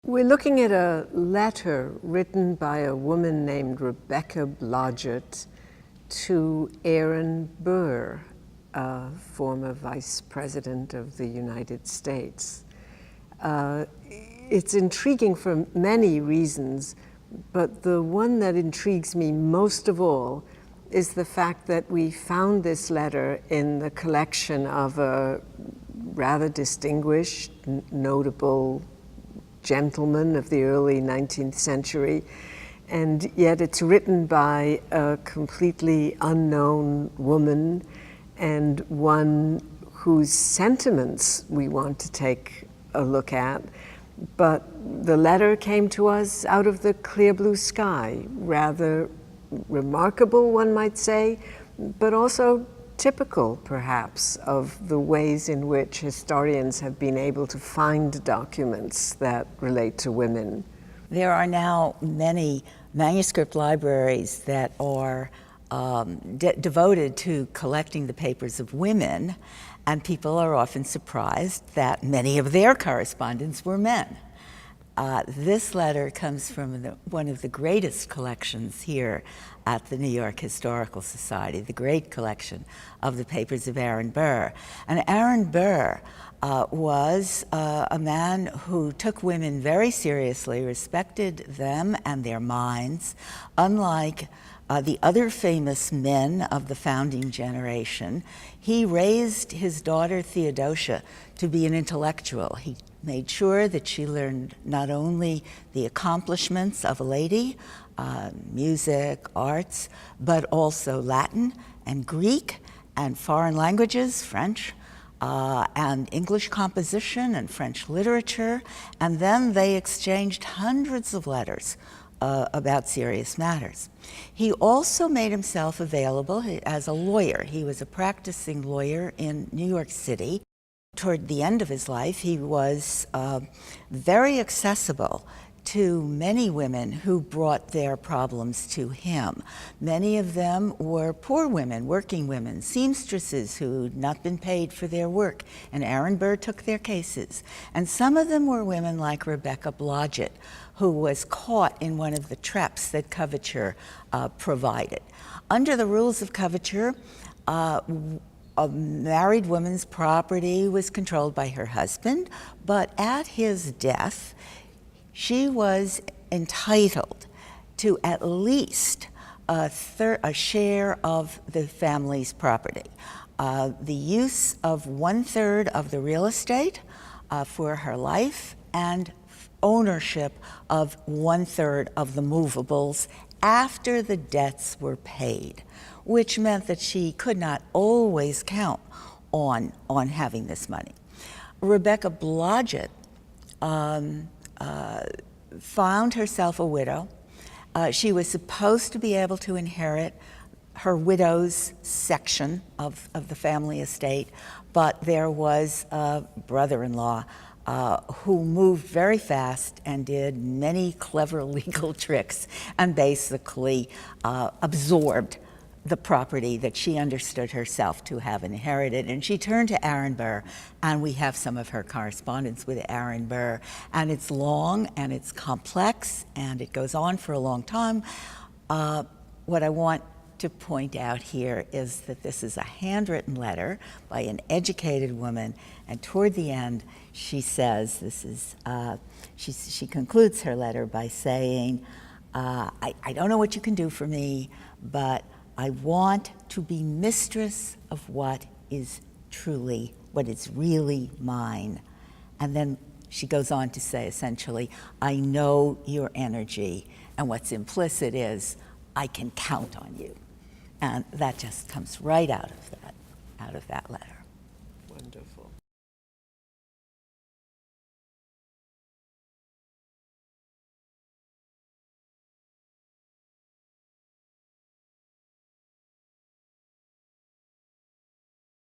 We're looking at a letter written by a woman named Rebecca Blodgett to Aaron Burr, a former Vice President of the United States. It's intriguing for many reasons, but the one that intrigues me most of all is the fact that we found this letter in the collection of a rather distinguished, notable gentleman of the early 19th century, and yet it's written by a completely unknown woman and one whose sentiments we want to take a look at. But the letter came to us out of the clear blue sky, rather remarkable, one might say, but also typical, perhaps, of the ways in which historians have been able to find documents that relate to women. There are now many manuscript libraries that are devoted to collecting the papers of women, and people are often surprised that many of their correspondents were men. This letter comes from one of the greatest collections here at the New York Historical Society, the great collection of the papers of Aaron Burr. And Aaron Burr was a man who took women very seriously, respected them and their minds, unlike the other famous men of the founding generation. He raised his daughter Theodosia to be an intellectual. He made sure that she learned not only the accomplishments of a lady, music, arts, but also Latin and Greek and foreign languages, French, and English composition and French literature. And then they exchanged hundreds of letters about serious matters. He also made himself available as a lawyer. He was a practicing lawyer in New York City. Toward the end of his life, he was very accessible to many women who brought their problems to him. Many of them were poor women, working women, seamstresses who'd not been paid for their work, and Aaron Burr took their cases. And some of them were women like Rebecca Blodgett, who was caught in one of the traps that coverture provided. Under the rules of coverture, a married woman's property was controlled by her husband, but at his death, she was entitled to at least a share of the family's property. The use of 1/3 of the real estate for her life, and ownership of 1/3 of the movables after the debts were paid, which meant that she could not always count on having this money. Rebecca Blodgett found herself a widow. She was supposed to be able to inherit her widow's section of the family estate, but there was a brother-in-law who moved very fast and did many clever legal tricks and basically absorbed the property that she understood herself to have inherited. And she turned to Aaron Burr, and we have some of her correspondence with Aaron Burr. And it's long and it's complex and it goes on for a long time. What I want to point out here is that this is a handwritten letter by an educated woman, and toward the end she says, she concludes her letter by saying, I don't know what you can do for me, but I want to be mistress of what is really mine. And then she goes on to say, essentially, I know your energy, and what's implicit is, I can count on you. And that just comes right out of that letter.